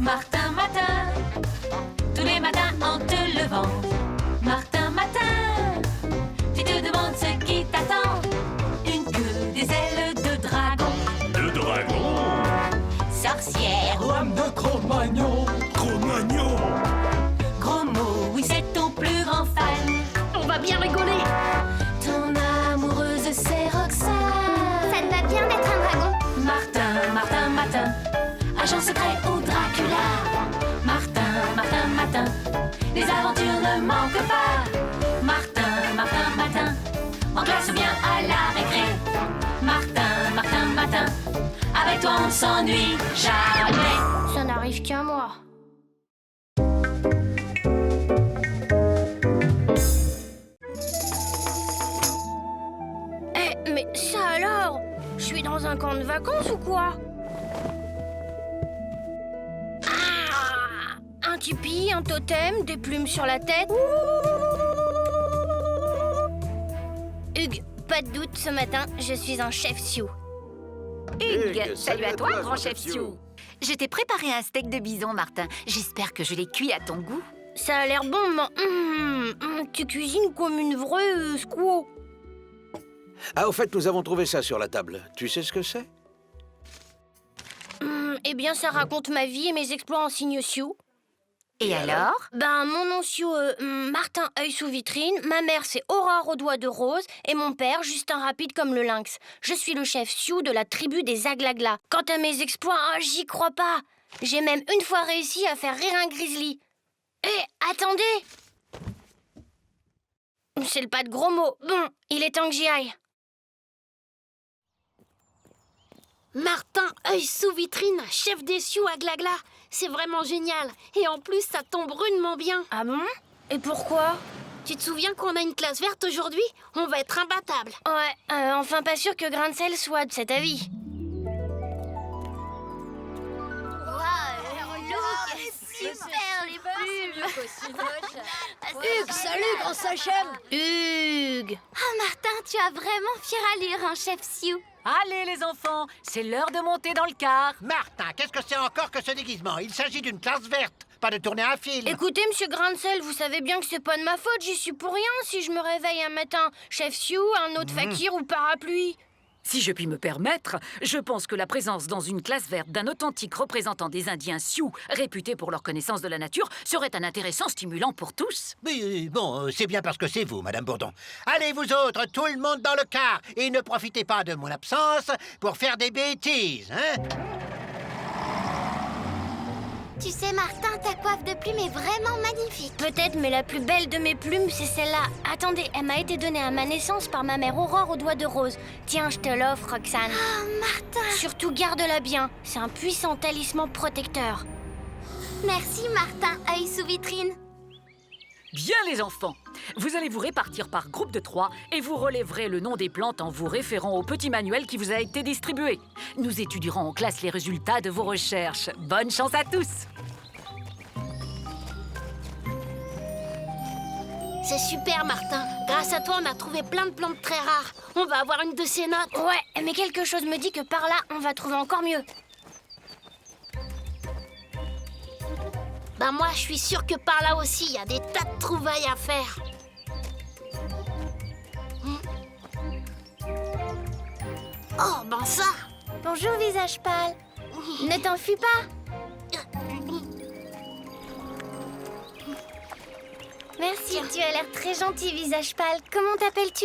Martin, matin, tous les matins en te levant. Martin, matin, tu te demandes ce qui t'attend. Une queue, des ailes de dragon. De dragon? Sorcière ou Lame de Cro-Magnon. Cro-Magnon? gros mot, oui c'est ton plus grand fan. On va bien rigoler. Ton amoureuse c'est Roxane. Ça te va bien d'être un dragon. Martin, Martin, matin, agent secret ou Dracula. Martin, Martin, matin, les aventures ne manquent pas. Martin, Martin, matin, en classe ou bien à la récré. Martin, Martin, matin, avec toi on ne s'ennuie jamais. Ça n'arrive qu'à moi. Mais ça alors? Je suis dans un camp de vacances ou quoi? Ah! Un tipi, un totem, des plumes sur la tête. Hugues, pas de doute, ce matin, je suis un chef Sioux. Hugues, salut à toi, grand chef Sioux. Je t'ai préparé un steak de bison, Martin. J'espère que je l'ai cuit à ton goût. Ça a l'air bon, mais tu cuisines comme une vraie squaw. Ah, au fait, nous avons trouvé ça sur la table. Tu sais ce que c'est? Eh bien, ça raconte ma vie et mes exploits en signe Sioux. Et alors? Ben, mon nom Sioux, Martin œil sous vitrine, ma mère c'est Aurore aux doigts de rose, et mon père Justin rapide comme le lynx. Je suis le chef Sioux de la tribu des Aglaglas. Quant à mes exploits, j'y crois pas. J'ai même une fois réussi à faire rire un grizzly. Attendez! C'est le pas de gros mots. Bon, il est temps que j'y aille. Martin œil sous vitrine, chef des Sioux à Glagla. C'est vraiment génial. Et en plus, ça tombe rudement bien. Ah bon? Et pourquoi? Tu te souviens qu'on a une classe verte aujourd'hui? On va être imbattable. Ouais, enfin pas sûr que Grain de sel soit de cet avis. Hugues, salut, grand sachem. Hugues! Ah, Martin, tu as vraiment fière allure, un chef Sioux. Allez, les enfants, c'est l'heure de monter dans le car. Martin, qu'est-ce que c'est encore que ce déguisement? Il s'agit d'une classe verte, pas de tourner un film. Écoutez, monsieur Grain de sel, vous savez bien que c'est pas de ma faute, j'y suis pour rien si je me réveille un matin chef Sioux, un autre fakir ou parapluie. Si je puis me permettre, je pense que la présence dans une classe verte d'un authentique représentant des Indiens Sioux, réputés pour leur connaissance de la nature, serait un intéressant stimulant pour tous. Mais bon, c'est bien parce que c'est vous, Madame Bourdon. Allez, vous autres, tout le monde dans le car, et ne profitez pas de mon absence pour faire des bêtises, hein? Tu sais, Martin, ta coiffe de plumes est vraiment magnifique. Peut-être, mais la plus belle de mes plumes, c'est celle-là. Attendez, elle m'a été donnée à ma naissance par ma mère Aurore aux doigts de rose. Tiens, je te l'offre, Roxane. Oh, Martin. Surtout garde-la bien, c'est un puissant talisman protecteur. Merci, Martin, œil sous vitrine. Bien, les enfants, vous allez vous répartir par groupe de 3 et vous relèverez le nom des plantes en vous référant au petit manuel qui vous a été distribué. Nous étudierons en classe les résultats de vos recherches. Bonne chance à tous! C'est super, Martin. Grâce à toi, on a trouvé plein de plantes très rares. On va avoir une de ces notes. Ouais, mais quelque chose me dit que par là, on va trouver encore mieux. Ben moi, je suis sûre que par là aussi, il y a des tas de trouvailles à faire. Oh, ben ça. Bonjour, visage pâle. Ne t'enfuis pas. Merci, tu as l'air très gentil, visage pâle. Comment t'appelles-tu?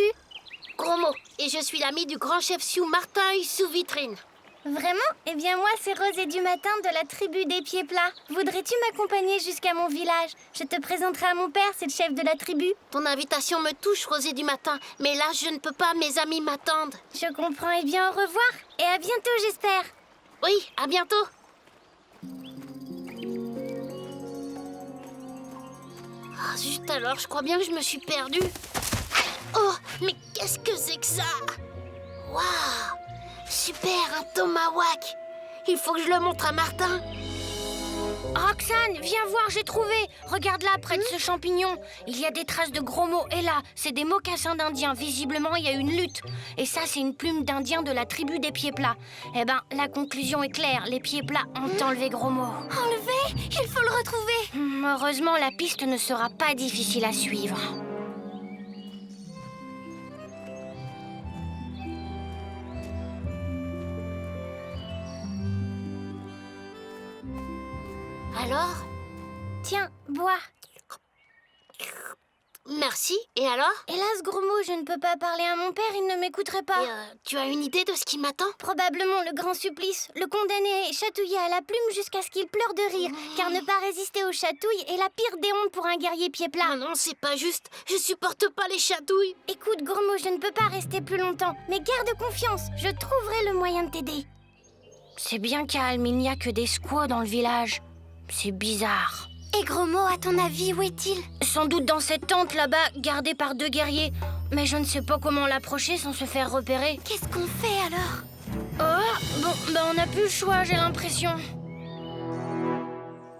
Gros mot. Et je suis l'ami du grand chef Sioux, Martin œil sous vitrine. Vraiment? Eh bien moi, c'est Rosée du Matin de la tribu des Pieds Plats. Voudrais-tu m'accompagner jusqu'à mon village? Je te présenterai à mon père, c'est le chef de la tribu. Ton invitation me touche, Rosée du Matin. Mais là, je ne peux pas, mes amis m'attendent. Je comprends, eh bien au revoir. Et à bientôt, j'espère. Oui, à bientôt. Ah, zut alors, je crois bien que je me suis perdue. Oh, mais qu'est-ce que c'est que ça? Waouh! Super, un tomahawk! Il faut que je le montre à Martin. Roxane, viens voir, j'ai trouvé. Regarde là, près de ce champignon. Il y a des traces de gros mots. Et là, c'est des mocassins d'Indiens. Visiblement, il y a une lutte. Et ça, c'est une plume d'Indien de la tribu des Pieds Plats. Eh ben, la conclusion est claire. Les Pieds Plats ont enlevé gros mots. Enlevé? Il faut le retrouver. Heureusement, la piste ne sera pas difficile à suivre. Alors? Tiens, bois. Merci. Et alors? Hélas, gros mot, je ne peux pas parler à mon père, il ne m'écouterait pas. Et, tu as une idée de ce qui m'attend? Probablement le grand supplice. Le condamné est chatouillé à la plume jusqu'à ce qu'il pleure de rire, car ne pas résister aux chatouilles est la pire des hontes pour un guerrier pied plat. Ah non, c'est pas juste. Je supporte pas les chatouilles. Écoute, gros mot, je ne peux pas rester plus longtemps, mais garde confiance, je trouverai le moyen de t'aider. C'est bien calme, il n'y a que des squaws dans le village. C'est bizarre. Et gros mot, à ton avis, où est-il? Sans doute dans cette tente là-bas, gardée par 2 guerriers. Mais je ne sais pas comment l'approcher sans se faire repérer. Qu'est-ce qu'on fait alors? Oh, bon, on n'a plus le choix, j'ai l'impression.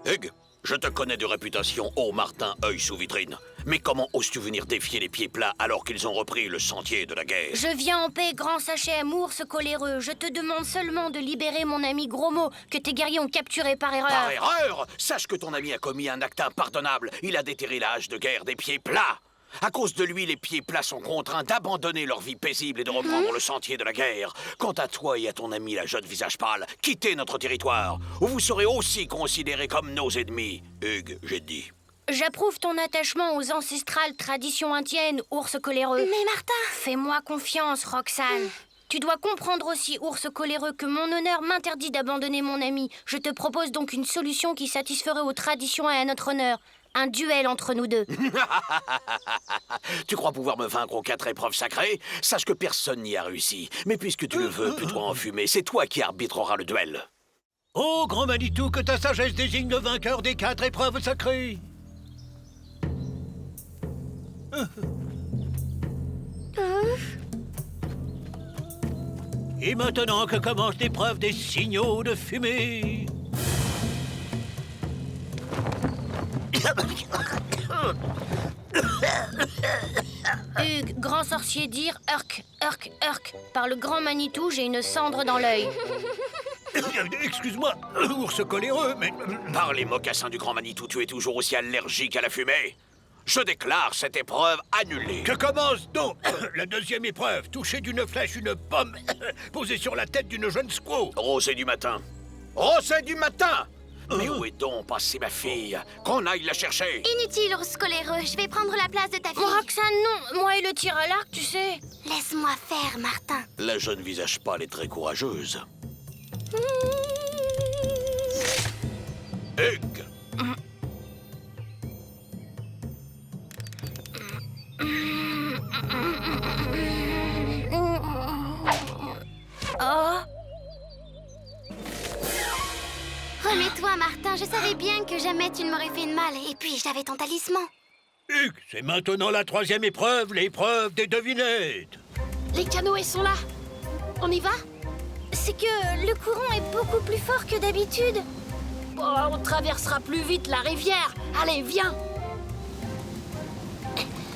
Hugues, je te connais de réputation, ô Martin, œil sous vitrine. Mais comment oses-tu venir défier les pieds plats alors qu'ils ont repris le sentier de la guerre? Je viens en paix, grand Sachem, ours coléreux. Je te demande seulement de libérer mon ami Gros Mot, que tes guerriers ont capturé par erreur. Par erreur? Sache que ton ami a commis un acte impardonnable. Il a déterré la hache de guerre des pieds plats. À cause de lui, les pieds plats sont contraints d'abandonner leur vie paisible et de reprendre le sentier de la guerre. Quant à toi et à ton ami la jeune visage pâle, quittez notre territoire, ou vous serez aussi considérés comme nos ennemis. Hugues, j'ai dit. J'approuve ton attachement aux ancestrales traditions indiennes, ours coléreux. Mais Martin! Fais-moi confiance, Roxane. Tu dois comprendre aussi, ours coléreux, que mon honneur m'interdit d'abandonner mon ami. Je te propose donc une solution qui satisferait aux traditions et à notre honneur. Un duel entre nous deux. Tu crois pouvoir me vaincre aux 4 épreuves sacrées? Sache que personne n'y a réussi. Mais puisque tu le veux, plutôt en fumée, c'est toi qui arbitreras le duel. Ô grand Manitou, que ta sagesse désigne le vainqueur des 4 épreuves sacrées. Et maintenant que commence l'épreuve des signaux de fumée. Hugues, grand sorcier dire Urk, Urk, Urk. Par le grand Manitou, j'ai une cendre dans l'œil. Excuse-moi, ours coléreux, mais... Par les mocassins du grand Manitou, tu es toujours aussi allergique à la fumée. Je déclare cette épreuve annulée. Que commence donc la deuxième épreuve? Toucher d'une flèche une pomme posée sur la tête d'une jeune squaw. Rosée du matin. Rosée du matin! Mais où est donc passée ma fille? Qu'on aille la chercher. Inutile, ours coléreux. Je vais prendre la place de ta fille. Roxane, non. Moi et le tir à l'arc, tu sais. Laisse-moi faire, Martin. La jeune visage pâle est très courageuse. Hugues! Oh, Remets-toi, Martin. Je savais bien que jamais tu ne m'aurais fait de mal. Et puis, j'avais ton talisman. Hugues, c'est maintenant la troisième épreuve, l'épreuve des devinettes. Les canoës sont là. On y va? c'est que le courant est beaucoup plus fort que d'habitude. Oh, on traversera plus vite la rivière. Allez, viens.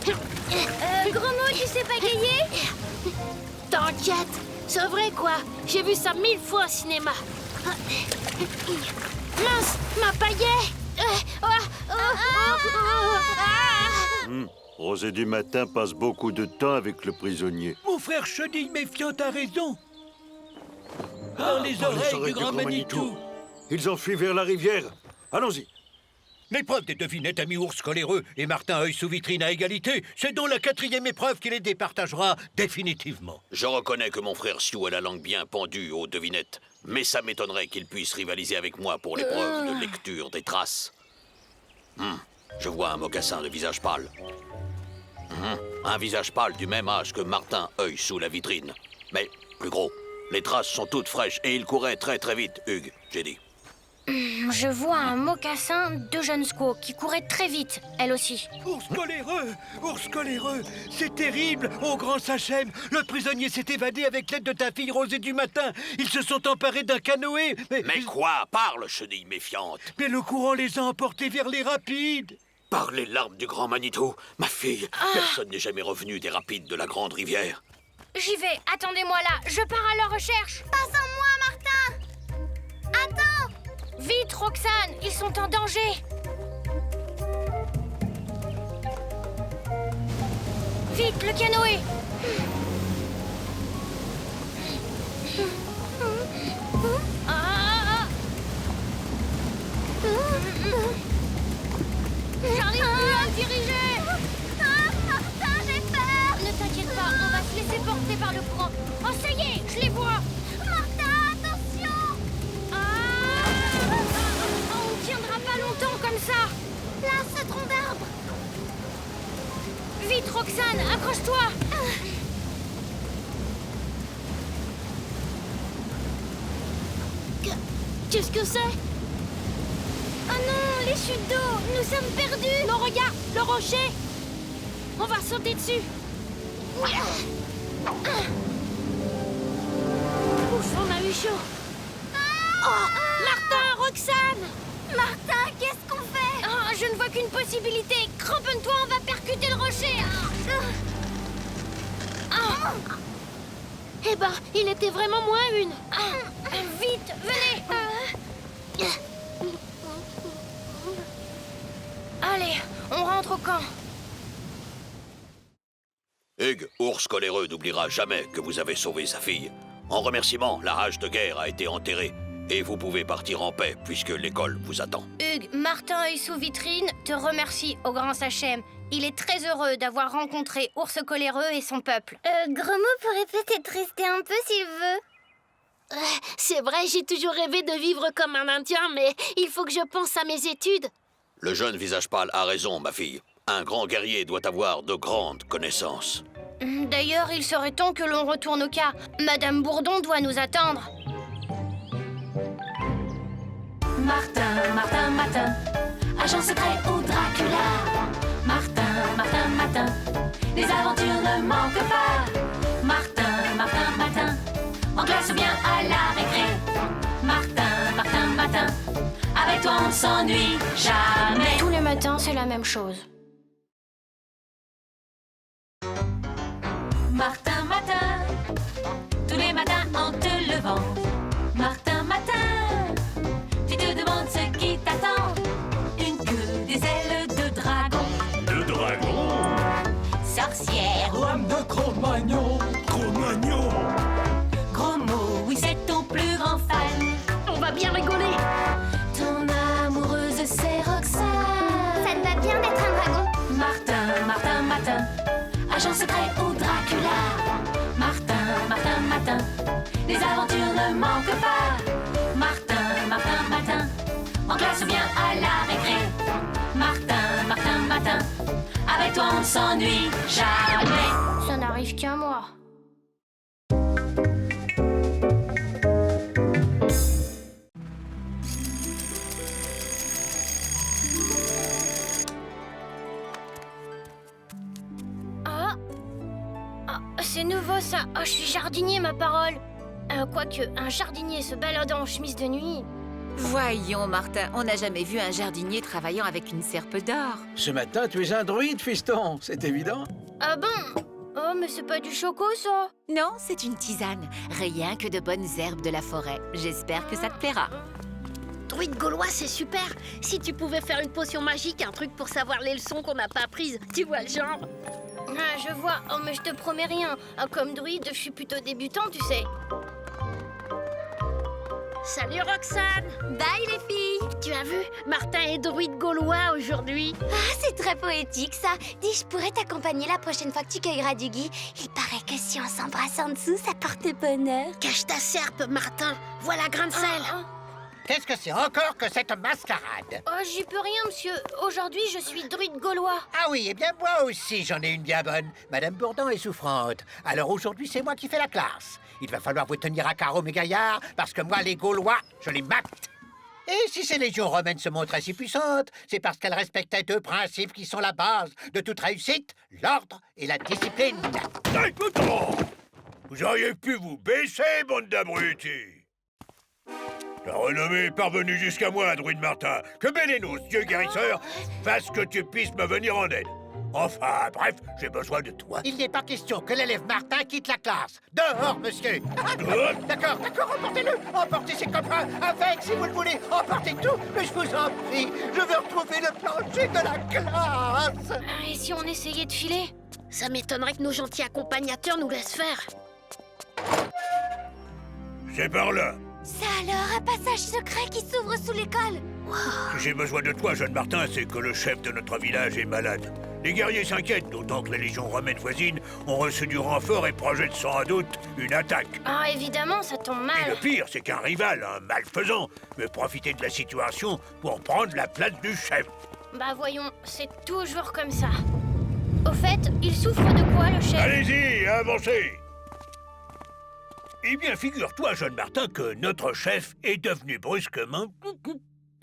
Gros mot, tu sais pagayer? T'inquiète, c'est vrai quoi. J'ai vu ça 1000 fois au cinéma. Mince, ma paillette. Rosée du matin passe beaucoup de temps avec le prisonnier. Mon frère Chenille méfiant a raison. Dans les oreilles du grand Manitou. Ils ont fui vers la rivière. Allons-y. L'épreuve des devinettes a mis Ours coléreux et Martin œil sous vitrine à égalité. C'est donc la quatrième épreuve qui les départagera définitivement. Je reconnais que mon frère Sioux a la langue bien pendue aux devinettes, mais ça m'étonnerait qu'il puisse rivaliser avec moi pour l'épreuve de lecture des traces. Je vois un mocassin de visage pâle. Un visage pâle du même âge que Martin, œil sous la vitrine. Mais plus gros. Les traces sont toutes fraîches et il courait très très vite, Hugues, j'ai dit. Je vois un mocassin, 2 jeunes squaws qui couraient très vite, elle aussi. Ours coléreux, c'est terrible, ô grand Sachem. Le prisonnier s'est évadé avec l'aide de ta fille Rosée du matin. Ils se sont emparés d'un canoë. Mais quoi? Parle, chenille méfiante. Mais le courant les a emportés vers les rapides. Par les larmes du grand Manitou, ma fille, personne n'est jamais revenu des rapides de la grande rivière. J'y vais, attendez-moi là, je pars à leur recherche. Pas sans moi, Martin. Attends. Vite, Roxane, ils sont en danger. Vite, le canoë. J'arrive plus à me diriger. Martin, j'ai peur. Ne t'inquiète pas, on va se laisser porter par le courant. Oh, ça y est, je les vois. Martin, attention. On ne tiendra pas longtemps comme ça. Là, ce tronc d'arbre. Vite, Roxane, accroche-toi. Qu'est-ce que c'est? Oh non, les chutes d'eau, nous sommes perdus. Non, regarde, le rocher. On va sauter dessus. Ouf, on a eu chaud. Oh, Martin, Roxane. Martin, qu'est-ce qu'on fait? Oh, je ne vois qu'une possibilité. Cramponne-toi, on va percuter le rocher. Eh ben, il était vraiment moins une. Vite, venez. Allez, on rentre au camp. Hugues, ours coléreux, n'oubliera jamais que vous avez sauvé sa fille. En remerciement, la hache de guerre a été enterrée. Et vous pouvez partir en paix, puisque l'école vous attend. Hugues, Martin œil sous vitrine te remercie au grand Sachem. Il est très heureux d'avoir rencontré Ours coléreux et son peuple. Gromo pourrait peut-être rester un peu s'il veut. C'est vrai, j'ai toujours rêvé de vivre comme un Indien, mais il faut que je pense à mes études. Le jeune visage pâle a raison, ma fille. Un grand guerrier doit avoir de grandes connaissances. D'ailleurs, il serait temps que l'on retourne au cas. Madame Bourdon doit nous attendre. Martin, Martin, Martin, agent secret ou Dracula. Martin, Martin, Martin, les aventures ne manquent pas. Martin, Martin, Martin, en classe ou bien à la récré. Martin, Martin, Martin, avec toi on ne s'ennuie jamais. Tous les matins, c'est la même chose. Martin, Martin, tous les matins en te levant. Martin, Martin, tu te demandes ce qui t'attend. Une queue, des ailes de dragon. De dragon. Sorcière, Lame de Cro-Magnon. Cro-Magnon. gros mot, oui c'est ton plus grand fan. On va bien rigoler. Ton amoureuse c'est Roxane. Ça te va bien d'être un dragon? Martin, Martin, Martin, agent secret ou Dracula. Martin, Martin, Martin, les aventures ne manquent pas. Martin, Martin, Martin, en classe ou bien à la récré. Martin, Martin, Martin, avec toi on ne s'ennuie jamais. Ça n'arrive qu'à moi. C'est nouveau ça. Oh, je suis jardinier, ma parole. Quoique, un jardinier se baladant en chemise de nuit. Voyons, Martin, on n'a jamais vu un jardinier travaillant avec une serpe d'or. Ce matin, tu es un druide, fiston, c'est évident. Ah bon? Oh, mais c'est pas du choco, ça. Non, c'est une tisane. Rien que de bonnes herbes de la forêt. J'espère que ça te plaira. Druide gaulois, c'est super. Si tu pouvais faire une potion magique, un truc pour savoir les leçons qu'on n'a pas apprises, tu vois le genre. Ah, je vois. Oh, mais je te promets rien. Comme druide, je suis plutôt débutant, tu sais. Salut Roxane. Bye les filles. Tu as vu? Martin est druide gaulois aujourd'hui. Ah, c'est très poétique ça. Dis, je pourrais t'accompagner la prochaine fois que tu cueilleras du gui. Il paraît que si on s'embrasse en dessous, ça porte bonheur. Cache ta serpe, Martin. Voilà grain de sel. Qu'est-ce que c'est encore que cette mascarade? Oh, j'y peux rien, monsieur. Aujourd'hui, je suis druide gaulois. Ah oui, eh bien moi aussi j'en ai une bien bonne. Madame Bourdon est souffrante. Alors aujourd'hui c'est moi qui fais la classe. Il va falloir vous tenir à carreau mes gaillards, parce que moi les Gaulois, je les mate. Et si ces légions romaines se montraient si puissantes, c'est parce qu'elles respectaient deux principes qui sont la base de toute réussite, l'ordre et la discipline. Vous auriez pu vous baisser, bande d'abrutis. La renommée est parvenue jusqu'à moi, druide Martin. Que Bélénos, dieu guérisseur, fasse que tu puisses me venir en aide. Enfin, bref, j'ai besoin de toi. Il n'est pas question que l'élève Martin quitte la classe. Dehors, monsieur. D'accord, emportez-le. Emportez ses copains avec, si vous le voulez. Emportez tout, mais je vous en prie. Je veux retrouver le plancher de la classe. Et si on essayait de filer? Ça m'étonnerait que nos gentils accompagnateurs nous laissent faire. C'est par là. Ça alors, un passage secret qui s'ouvre sous l'école. Si j'ai besoin de toi, jeune Martin, c'est que le chef de notre village est malade. Les guerriers s'inquiètent, d'autant que les légions romaines voisines ont reçu du renfort et projettent sans doute une attaque. Ah, évidemment, ça tombe Et le mal. pire, c'est qu'un rival, un malfaisant, veut profiter de la situation pour prendre la place du chef. Bah voyons, c'est toujours comme ça. Au fait, il souffre de quoi, le chef? Allez-y, avancez. Eh bien, figure-toi, jeune Martin, que notre chef est devenu brusquement...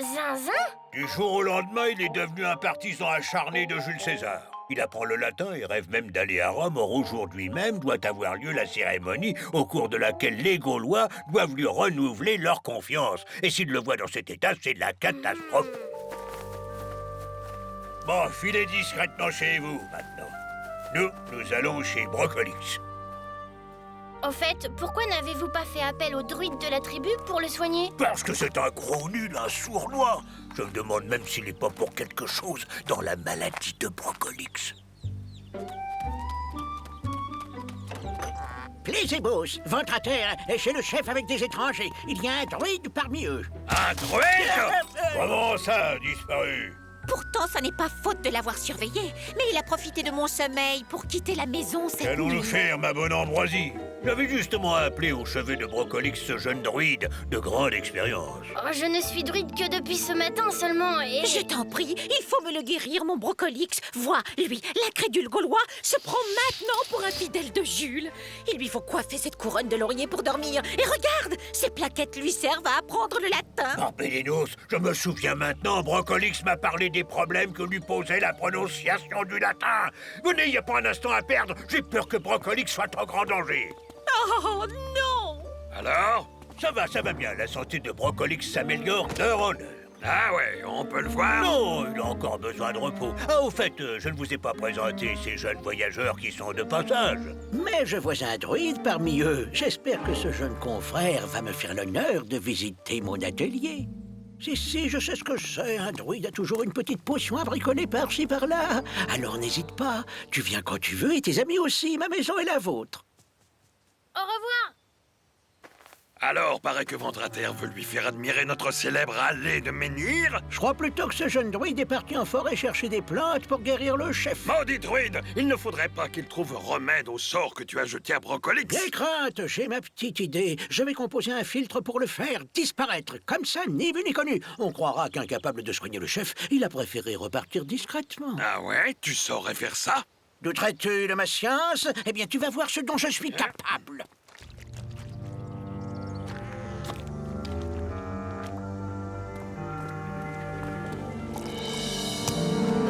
Zinzin? Du jour au lendemain, il est devenu un partisan acharné de Jules César. Il apprend le latin et rêve même d'aller à Rome. Or, aujourd'hui même doit avoir lieu la cérémonie au cours de laquelle les Gaulois doivent lui renouveler leur confiance. Et s'il le voit dans cet état, c'est la catastrophe. Bon, filez discrètement chez vous, maintenant. Nous allons chez Brocolix. Au fait, pourquoi n'avez-vous pas fait appel au druide de la tribu pour le soigner? Parce que c'est un gros nul, un sournois. Je me demande même s'il n'est pas pour quelque chose dans la maladie de Brocolix. Plésébos, ventre à terre, est chez le chef avec des étrangers. Il y a un druide parmi eux. Un druide? Comment ça a disparu? Pourtant, ça n'est pas faute de l'avoir surveillé. Mais il a profité de mon sommeil pour quitter la maison cette Qu'allons-nous nuit. faire, ma bonne Ambroisie? J'avais justement appelé au chevet de Brocolix ce jeune druide de grande expérience. Oh, je ne suis druide que depuis ce matin seulement et... Je t'en prie, il faut me le guérir, mon Brocolix. Vois, lui, l'incrédule gaulois, se prend maintenant pour un fidèle de Jules. Il lui faut coiffer cette couronne de laurier pour dormir. Et regarde, ces plaquettes lui servent à apprendre le latin. Barbélinos, je me souviens maintenant, Brocolix m'a parlé des problèmes que lui posait la prononciation du latin. Vous n'ayez pas un instant à perdre, j'ai peur que Brocolix soit en grand danger. Oh non! Alors? Ça va bien, la santé de Brocolix s'améliore d'heure en heure. Ah ouais, on peut le voir? Non, il a encore besoin de repos. Ah, au fait, je ne vous ai pas présenté ces jeunes voyageurs qui sont de passage. Mais je vois un druide parmi eux. J'espère que ce jeune confrère va me faire l'honneur de visiter mon atelier. Si, je sais ce que c'est. Un druide a toujours une petite potion à bricoler par-ci, par-là. Alors n'hésite pas. Tu viens quand tu veux et tes amis aussi. Ma maison est la vôtre. Au revoir. Alors, paraît que Ventre à Terre veut lui faire admirer notre célèbre allée de menhir? Je crois plutôt que ce jeune druide est parti en forêt chercher des plantes pour guérir le chef. Maudit druide! Il ne faudrait pas qu'il trouve remède au sort que tu as jeté à Brocolix. Bien crainte, j'ai ma petite idée. Je vais composer un filtre pour le faire disparaître. Comme ça, ni vu ni connu. On croira qu'incapable de soigner le chef, il a préféré repartir discrètement. Ah ouais? Tu saurais faire ça? Douterais-tu de ma science? Eh bien, tu vas voir ce dont je suis capable.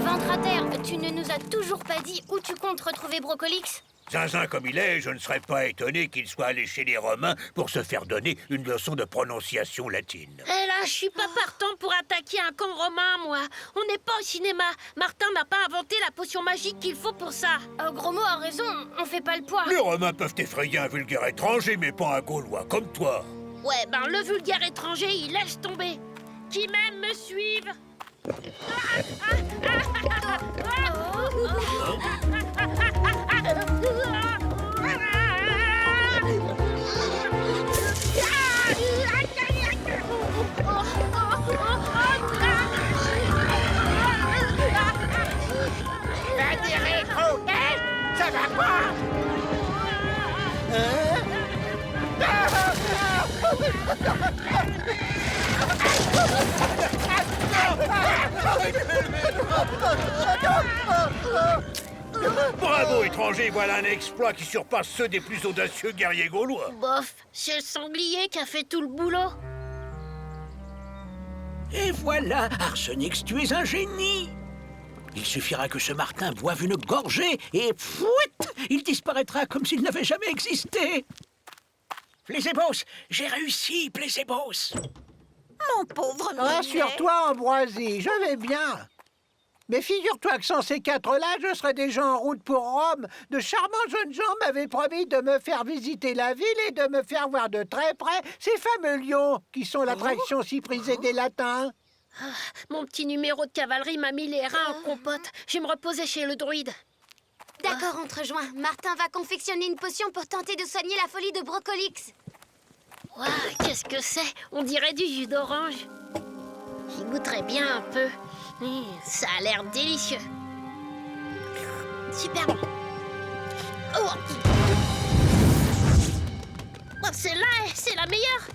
Ventre à terre, tu ne nous as toujours pas dit où tu comptes retrouver Brocolix? Zinzin comme il est, je ne serais pas étonné qu'il soit allé chez les Romains pour se faire donner une leçon de prononciation latine. Eh là, je suis pas partant pour attaquer un camp romain, moi. On n'est pas au cinéma. Martin n'a pas inventé la potion magique qu'il faut pour ça. Gros mot a raison, on fait pas le poids. Les Romains peuvent effrayer un vulgaire étranger, mais pas un Gaulois comme toi. Ouais, ben le vulgaire étranger, il laisse tomber. Qui même me suive. Va dire rétro, ça va pas. Bravo, étranger, voilà un exploit qui surpasse ceux des plus audacieux guerriers gaulois. Bof, c'est le sanglier qui a fait tout le boulot. Et voilà, Arsenix, tu es un génie. Il suffira que ce Martin boive une gorgée et fouit, il disparaîtra comme s'il n'avait jamais existé. Plésébos, j'ai réussi, Plésébos. Mon pauvre Minet. Rassure-toi, Ambroisie, je vais bien. Mais figure-toi que sans ces 4-là, je serais déjà en route pour Rome. De charmants jeunes gens m'avaient promis de me faire visiter la ville et de me faire voir de très près ces fameux lions qui sont l'attraction si prisée des Latins. Mon petit numéro de cavalerie m'a mis les reins en compote. Je vais me reposer chez le druide. D'accord, on te rejoint. Martin va confectionner une potion pour tenter de soigner la folie de Brocolix. Waouh, qu'est-ce que c'est? On dirait du jus d'orange. J'y goûterais bien un peu. Ça a l'air délicieux. Super bon. Oh, c'est la meilleure.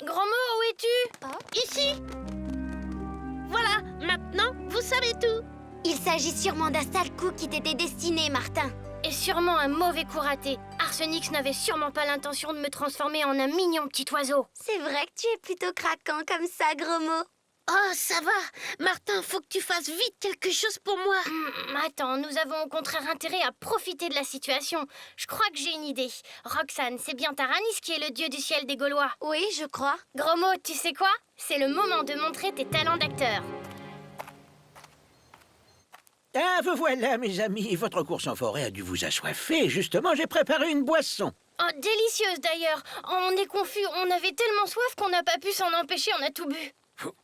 Grand mot, où es-tu? Ici. Voilà, maintenant, vous savez tout. Il s'agit sûrement d'un sale coup qui t'était destiné, Martin. Et sûrement un mauvais coup raté. Arsenix n'avait sûrement pas l'intention de me transformer en un mignon petit oiseau. C'est vrai que tu es plutôt craquant comme ça, gros mot. Oh, ça va. Martin, faut que tu fasses vite quelque chose pour moi. Attends, nous avons au contraire intérêt à profiter de la situation. Je crois que j'ai une idée. Roxane, c'est bien Taranis qui est le dieu du ciel des Gaulois. Oui, je crois. Gros mot, tu sais quoi? C'est le moment de montrer tes talents d'acteur. Ah, vous voilà, mes amis. Votre course en forêt a dû vous assoiffer. Justement, j'ai préparé une boisson. Oh, délicieuse d'ailleurs. On est confus, on avait tellement soif qu'on n'a pas pu s'en empêcher, on a tout bu.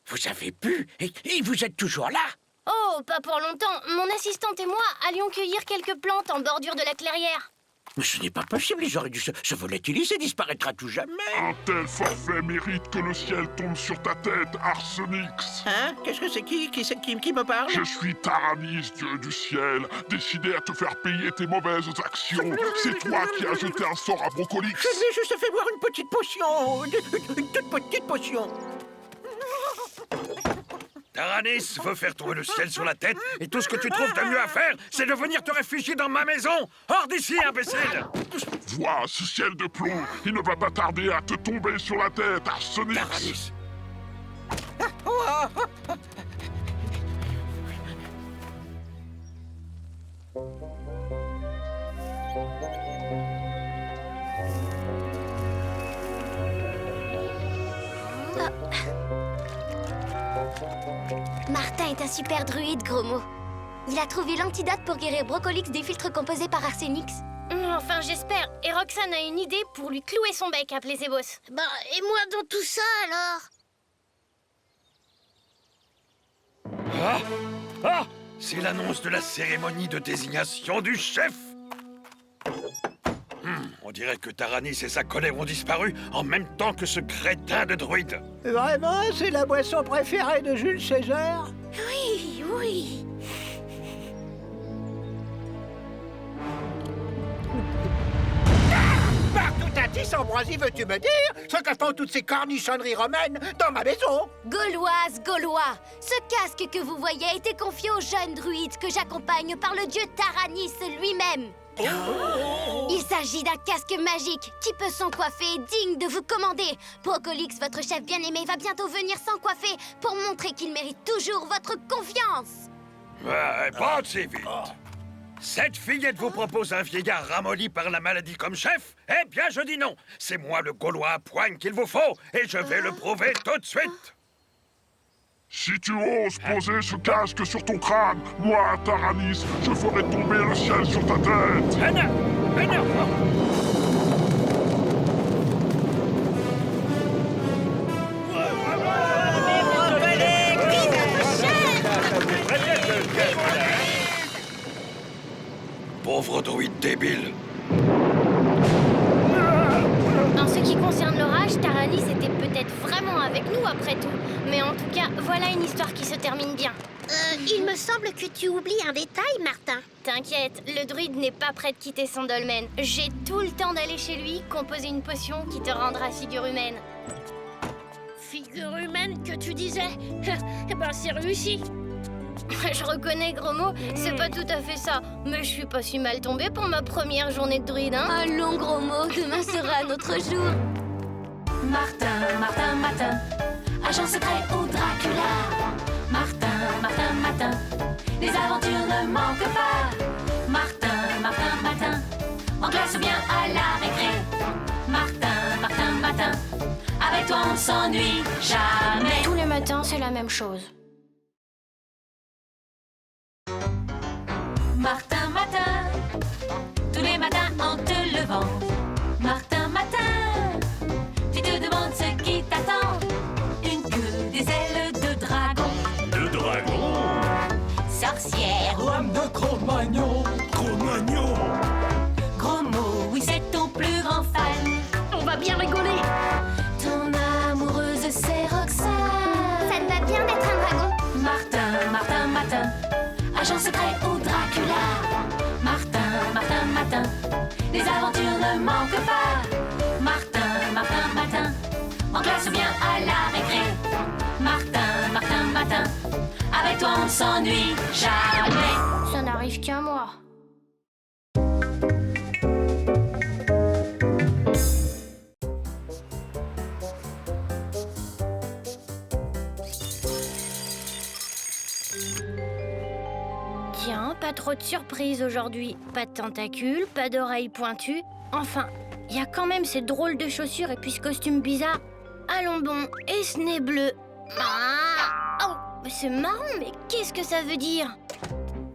Vous avez bu et vous êtes toujours là? Oh, pas pour longtemps. Mon assistante et moi allions cueillir quelques plantes en bordure de la clairière. Mais ce n'est pas possible, ils auraient dû se volatiliser et disparaître à tout jamais. Un tel forfait mérite que le ciel tombe sur ta tête, Arsenix. Hein? Qu'est-ce que c'est qui me parle? Je suis Taranis, dieu du ciel, décidé à te faire payer tes mauvaises actions. C'est toi qui as jeté un sort à Brocolix. Je lui ai juste fait boire une petite potion, une toute petite potion. Taranis veut faire tomber le ciel sur la tête et tout ce que tu trouves de mieux à faire, c'est de venir te réfugier dans ma maison. Hors d'ici, imbécile! Vois ce ciel de plomb, il ne va pas tarder à te tomber sur la tête, Arsenix. Taranis. Martin est un super druide, gros mot. Il a trouvé l'antidote pour guérir Brocolix des filtres composés par Arsenix. Enfin, j'espère. Et Roxane a une idée pour lui clouer son bec à Plésébos. Bah, et moi dans tout ça, alors? Ah! C'est l'annonce de la cérémonie de désignation du chef! On dirait que Taranis et sa collègue ont disparu en même temps que ce crétin de druide. Vraiment, c'est la boisson préférée de Jules César? Oui, oui. Par tout à 10 ambroisie, veux-tu me dire ce que font toutes ces cornichonneries romaines dans ma maison? Gauloise, Gaulois, ce casque que vous voyez a été confié au jeune druide que j'accompagne par le dieu Taranis lui-même. Il s'agit d'un casque magique qui peut s'en coiffer et digne de vous commander. Brocolix, votre chef bien-aimé, va bientôt venir s'en coiffer pour montrer qu'il mérite toujours votre confiance. Ouais, pas si vite. Cette fillette vous propose un vieillard ramolli par la maladie comme chef? Eh bien, je dis non. C'est moi le Gaulois à poigne qu'il vous faut et je vais le prouver tout de suite. Si tu oses poser ce casque sur ton crâne, moi, Taranis, je ferai tomber le ciel sur ta tête. Pauvre druide débile. En ce qui concerne l'orage, Taranis était peut-être vraiment avec nous après tout. Mais en tout cas, voilà une histoire qui se termine bien. Il me semble que tu oublies un détail, Martin. T'inquiète, le druide n'est pas prêt de quitter son dolmen. J'ai tout le temps d'aller chez lui, composer une potion qui te rendra figure humaine. Figure humaine que tu disais? Eh ben, c'est réussi. Je reconnais, gros mot, c'est pas tout à fait ça. Mais je suis pas si mal tombée pour ma première journée de druide, hein? Allons, gros mot, demain sera notre jour. Martin, Martin, Martin, agent secret ou Dracula. Martin, Martin, Martin, les aventures ne manquent pas. Martin, Martin, Martin, en classe ou bien à la récré. Martin, Martin, Martin, avec toi on ne s'ennuie jamais. Tous les matins, c'est la même chose. Martin Matin, tous les matins en te levant. Martin Matin, tu te demandes ce qui t'attend. Une queue, des ailes de dragon. De dragon. Sorcière, Lame de Cro-Magnon. Cro-Magnon. gros mot, oui c'est ton plus grand fan. On va bien rigoler. Ton amoureuse c'est Roxane. Ça te va bien d'être un dragon? Martin, Martin Matin, agent secret ou Dracula. Martin, Martin Matin, les aventures ne manquent pas. Martin, Martin Matin, en classe ou bien à la récré. Martin, Martin Matin, avec toi on ne s'ennuie jamais. Ça n'arrive qu'à moi. Tiens, pas trop de surprises aujourd'hui. Pas de tentacules, pas d'oreilles pointues. Enfin, il y a quand même ces drôles de chaussures et puis ce costume bizarre. Allons bon, et ce nez bleu. Ah oh, mais c'est marrant, mais qu'est-ce que ça veut dire?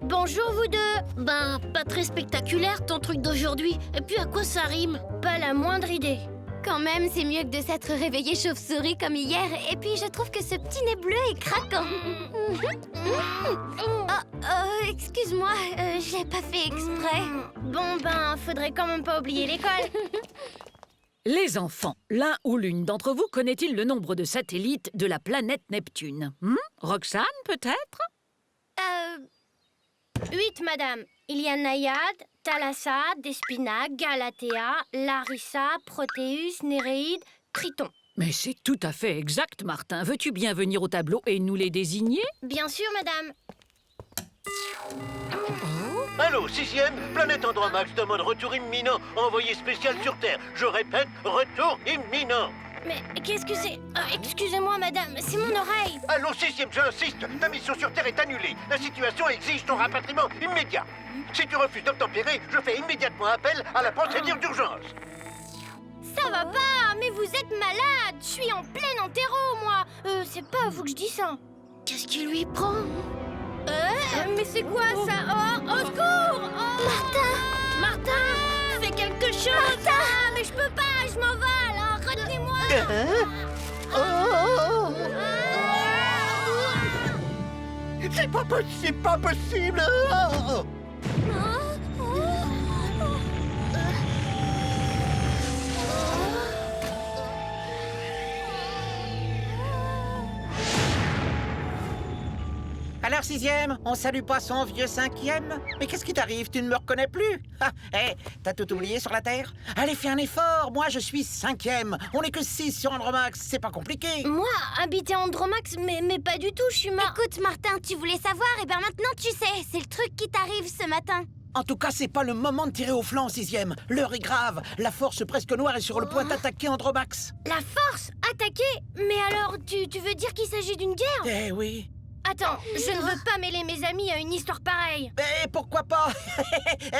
Bonjour vous deux. Ben, pas très spectaculaire ton truc d'aujourd'hui. Et puis à quoi ça rime? Pas la moindre idée. Quand même, c'est mieux que de s'être réveillé chauve-souris comme hier. Et puis, je trouve que ce petit nez bleu est craquant. Excuse-moi, je l'ai pas fait exprès. Bon ben, faudrait quand même pas oublier l'école. Les enfants, l'un ou l'une d'entre vous connaît-il le nombre de satellites de la planète Neptune? Roxane, peut-être? 8, madame. Il y a Naïade, Thalassa, Despina, Galatea, Larissa, Proteus, Néréide, Triton. Mais c'est tout à fait exact, Martin. Veux-tu bien venir au tableau et nous les désigner? Bien sûr, madame. Allô, 6e, Planète Andromax demande retour imminent. Envoyé spécial sur Terre. Je répète, retour imminent. Mais qu'est-ce que c'est? Excusez-moi, madame, c'est mon oreille. Allô, 6e, j'insiste. Ta mission sur Terre est annulée. La situation exige ton rapatriement immédiat. Si tu refuses d'obtempérer, je fais immédiatement appel à la procédure d'urgence. Ça va pas, mais vous êtes malade. Je suis en plein enterro, moi. C'est pas à vous que je dis ça. Qu'est-ce qui lui prend? Mais c'est quoi ça? Oh, au secours! Oh. Martin! Fais quelque chose! Martin! Mais je peux pas, je m'envole! Alors retenez-moi! C'est pas possible. Alors 6e, on salue pas son vieux 5e? Mais qu'est-ce qui t'arrive? Tu ne me reconnais plus? T'as tout oublié sur la Terre? Allez, fais un effort, moi je suis 5e. On n'est que 6 sur Andromax, c'est pas compliqué. Moi, habiter Andromax, mais pas du tout, je suis Écoute, Martin, tu voulais savoir, et ben maintenant tu sais. C'est le truc qui t'arrive ce matin. En tout cas, c'est pas le moment de tirer au flanc, 6e. L'heure est grave. La force presque noire est sur le point d'attaquer Andromax. La force? Attaquer? Mais alors, tu veux dire qu'il s'agit d'une guerre? Eh oui. Attends, je ne veux pas mêler mes amis à une histoire pareille. Eh, pourquoi pas?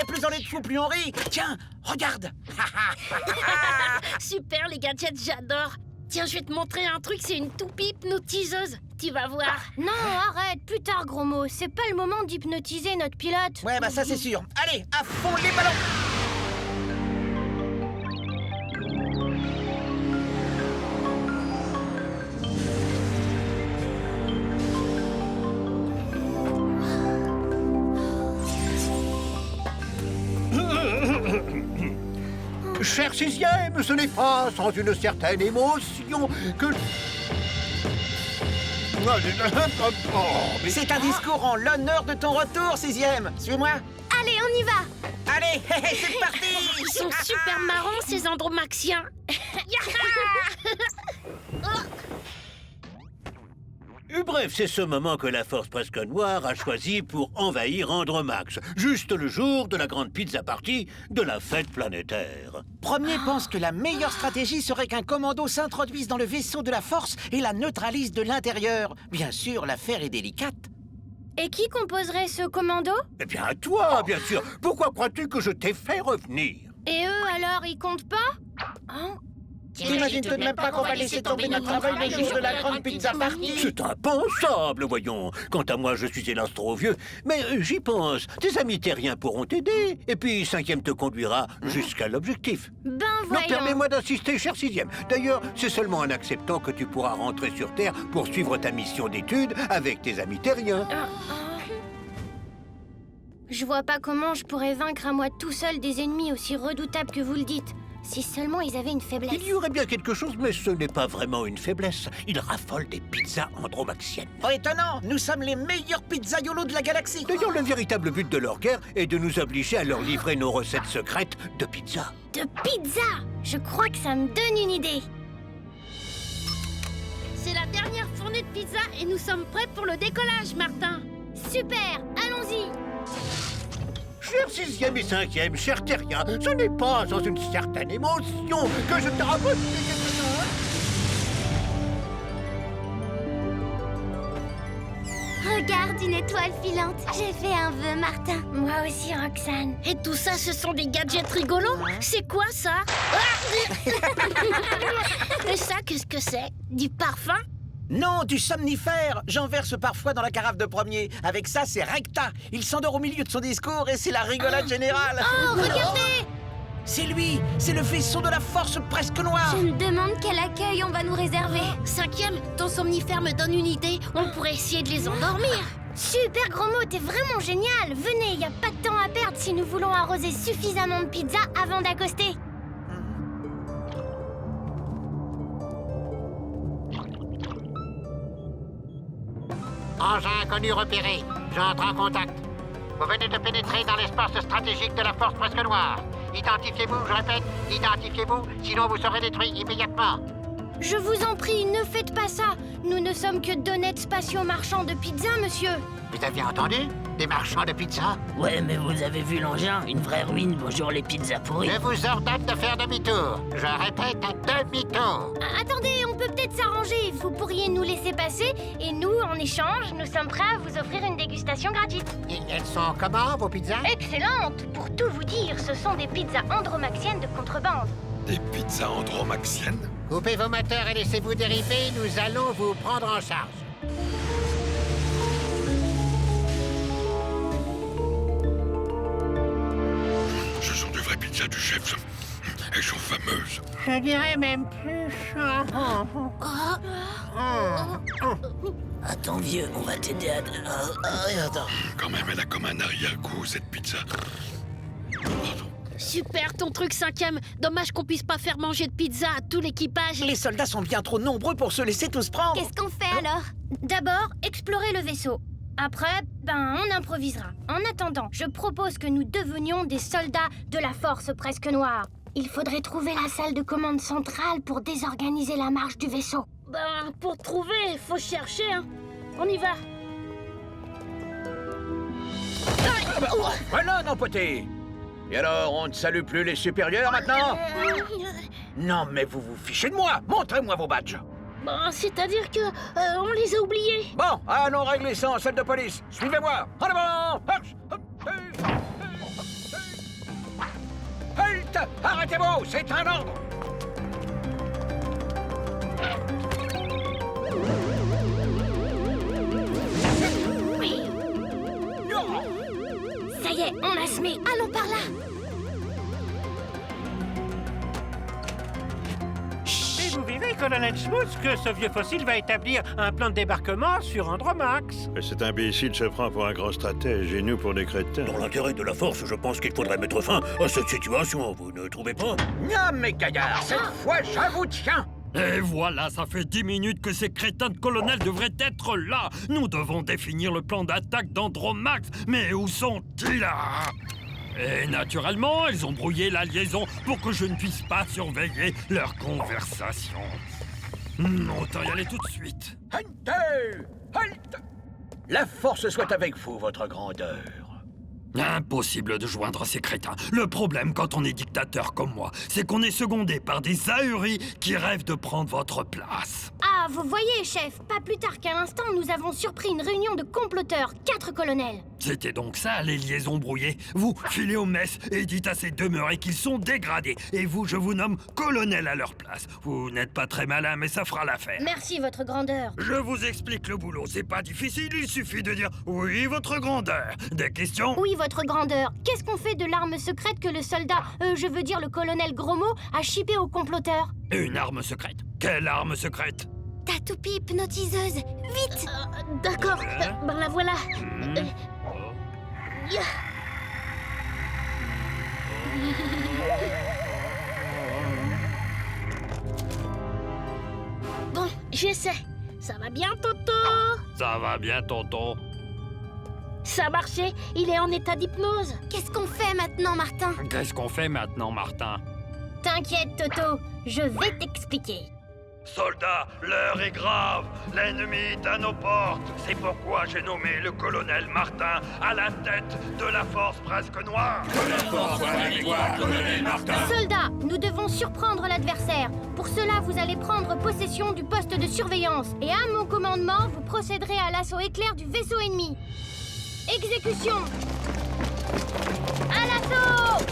Plus on est de fous, plus on rit. Tiens, regarde. Super les gadgets, j'adore. Tiens, je vais te montrer un truc, c'est une toupie hypnotiseuse. Tu vas voir. Non, arrête, plus tard, gros mot. C'est pas le moment d'hypnotiser notre pilote. Ouais, bah ça c'est sûr. Allez, à fond les ballons. Cher 6e, ce n'est pas sans une certaine émotion que... C'est un discours en l'honneur de ton retour, 6e. Suis-moi. Allez, on y va. Allez, c'est parti. Ils sont super marrants, ces andromaxiens. Bref, c'est ce moment que la force presque noire a choisi pour envahir Andromax, juste le jour de la grande pizza party de la fête planétaire. Premier pense que la meilleure stratégie serait qu'un commando s'introduise dans le vaisseau de la force et la neutralise de l'intérieur. Bien sûr, l'affaire est délicate. Et qui composerait ce commando? Eh bien, toi, bien sûr. Pourquoi crois-tu que je t'ai fait revenir? Et eux, alors, ils comptent pas? Hein? T'imagines tout de même pas qu'on va laisser tomber notre travail le jour de la grande pizza party? C'est impensable, voyons. Quant à moi, je suis hélas trop vieux. Mais j'y pense. Tes amis terriens pourront t'aider. Et puis, 5e te conduira jusqu'à l'objectif. Ben Non, voyons. permets-moi d'insister, cher 6e. D'ailleurs, c'est seulement en acceptant que tu pourras rentrer sur Terre pour suivre ta mission d'études avec tes amis terriens. Je vois pas comment je pourrais vaincre à moi tout seul des ennemis aussi redoutables que vous le dites. Si seulement ils avaient une faiblesse. Il y aurait bien quelque chose, mais ce n'est pas vraiment une faiblesse. Ils raffolent des pizzas andromaxiennes. Oh, étonnant! Nous sommes les meilleurs pizzaiolos de la galaxie! D'ailleurs, le véritable but de leur guerre est de nous obliger à leur livrer nos recettes secrètes de pizza. De pizza! Je crois que ça me donne une idée. C'est la dernière fournée de pizza et nous sommes prêts pour le décollage, Martin. Super! Allons-y! Cher 6e et 5e, cher terrien, ce n'est pas sans une certaine émotion que je te raconte quelque chose. Regarde, une étoile filante. J'ai fait un vœu, Martin. Moi aussi, Roxane. Et tout ça, ce sont des gadgets rigolos? C'est quoi ça? Et ça, qu'est-ce que c'est? Du parfum? Non, du somnifère! J'en verse parfois dans la carafe de premier. Avec ça, c'est Recta. Il s'endort au milieu de son discours et c'est la rigolade générale. Oh, regardez! C'est lui! C'est le vaisseau de la force presque noire! Je me demande quel accueil on va nous réserver. 5e, ton somnifère me donne une idée. On pourrait essayer de les endormir. Super gros mot, t'es vraiment génial! Venez, y a pas de temps à perdre si nous voulons arroser suffisamment de pizza avant d'accoster. Engin inconnu repéré. J'entre en contact. Vous venez de pénétrer dans l'espace stratégique de la force presque noire. Identifiez-vous, je répète, identifiez-vous, sinon vous serez détruit immédiatement. Je vous en prie, ne faites pas ça. Nous ne sommes que d'honnêtes spatiaux marchands de pizza, monsieur. Vous aviez entendu? Des marchands de pizza? Ouais, mais vous avez vu l'engin? Une vraie ruine, bonjour les pizzas pourries. Je vous ordonne de faire demi-tour. Je répète, demi-tour. Attendez, on peut peut-être s'arranger. Vous pourriez nous laisser passer et nous, en échange, nous sommes prêts à vous offrir une dégustation gratuite. Et elles sont comment, vos pizzas? Excellente! Pour tout vous dire, ce sont des pizzas andromaxiennes de contrebande. Des pizzas andromaxiennes? Coupez vos moteurs et laissez-vous dériver, nous allons vous prendre en charge. Ce sont de vraies pizzas du chef. Elles sont fameuses. Je dirais même plus. Attends vieux, on va t'aider à... attends. Quand même, elle a comme un arrière-goût, cette pizza. Super ton truc 5e. Dommage qu'on puisse pas faire manger de pizza à tout l'équipage. Les soldats sont bien trop nombreux pour se laisser tous prendre. Qu'est-ce qu'on fait alors? D'abord, explorer le vaisseau. Après, on improvisera. En attendant, je propose que nous devenions des soldats de la force presque noire. Il faudrait trouver la salle de commande centrale pour désorganiser la marche du vaisseau. Pour trouver, faut chercher, hein. On y va. Voilà, non, poté. Et alors, on ne salue plus les supérieurs maintenant? Non, mais vous vous fichez de moi. Montrez-moi vos badges. C'est-à-dire que on les a oubliés. Bon, allons régler ça en salle de police. Suivez-moi. En avant. Halt! Arrêtez-vous, c'est un ordre. Ça y est, on a semé. Allons par là. Et vous verrez, colonel Schmutz, que ce vieux fossile va établir un plan de débarquement sur Andromax. Cet imbécile se prend pour un grand stratège et nous pour des crétins. Dans l'intérêt de la force, je pense qu'il faudrait mettre fin à cette situation, vous ne trouvez pas? Non, mais gaillard, cette fois, je vous tiens. Et voilà, ça fait 10 minutes que ces crétins de colonels devraient être là. Nous devons définir le plan d'attaque d'Andromax. Mais où sont-ils? Et naturellement, ils ont brouillé la liaison pour que je ne puisse pas surveiller leur conversation. Autant y aller tout de suite. Halt! La force soit avec vous, votre grandeur. Impossible de joindre ces crétins. Le problème quand on est dictateur comme moi, c'est qu'on est secondé par des ahuris qui rêvent de prendre votre place. Ah, vous voyez, chef, pas plus tard qu'à l'instant, nous avons surpris une réunion de comploteurs, 4 colonels. C'était donc ça, les liaisons brouillées. Vous, filez aux messes et dites à ces demeurés qu'ils sont dégradés. Et vous, je vous nomme colonel à leur place. Vous n'êtes pas très malin, mais ça fera l'affaire. Merci, votre grandeur. Je vous explique le boulot, c'est pas difficile, il suffit de dire « Oui, votre grandeur ». Des questions? Oui, votre grandeur. Qu'est-ce qu'on fait de l'arme secrète que le soldat, je veux dire le colonel Grosmo, a chippé aux comploteurs? Une arme secrète? Quelle arme secrète? Ta toupie hypnotiseuse, vite! D'accord, ben la voilà. Bon, j'essaie. Ça va bien, Toto? Ça va bien, tonton. Ça a marché, il est en état d'hypnose. Qu'est-ce qu'on fait maintenant, Martin? Qu'est-ce qu'on fait maintenant, Martin? T'inquiète, Toto, je vais t'expliquer. Soldats, l'heure est grave. L'ennemi est à nos portes. C'est pourquoi j'ai nommé le colonel Martin à la tête de la force presque noire. De la force avec toi, colonel Martin. Soldats, nous devons surprendre l'adversaire. Pour cela, vous allez prendre possession du poste de surveillance. Et à mon commandement, vous procéderez à l'assaut éclair du vaisseau ennemi. Exécution! À l'assaut!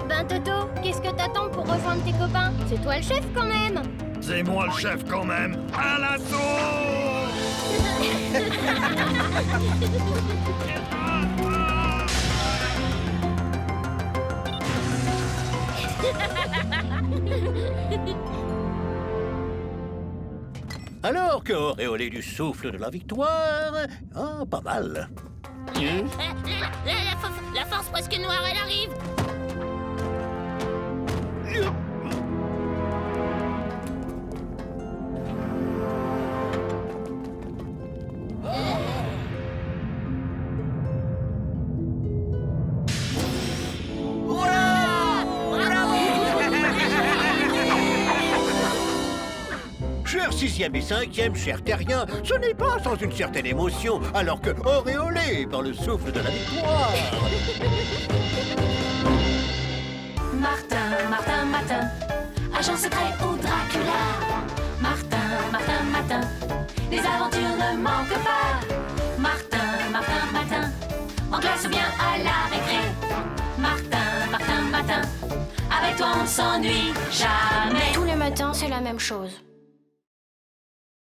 Ben Toto, qu'est-ce que t'attends pour rejoindre tes copains? C'est toi le chef quand même! C'est moi le chef quand même. À l'assaut! Alors que auréolé du souffle de la victoire... Ah, pas mal. La force presque noire, elle arrive. Chers 6e et 5e, chers terriens, ce n'est pas sans une certaine émotion, alors que, auréolé par le souffle de la victoire... Martin, Martin, Martin, agent secret ou Dracula. Martin, Martin, Martin, les aventures ne manquent pas. Martin, Martin, Martin, en classe ou bien à la récré. Martin, Martin, Martin, avec toi on ne s'ennuie jamais. Tous les matins, c'est la même chose.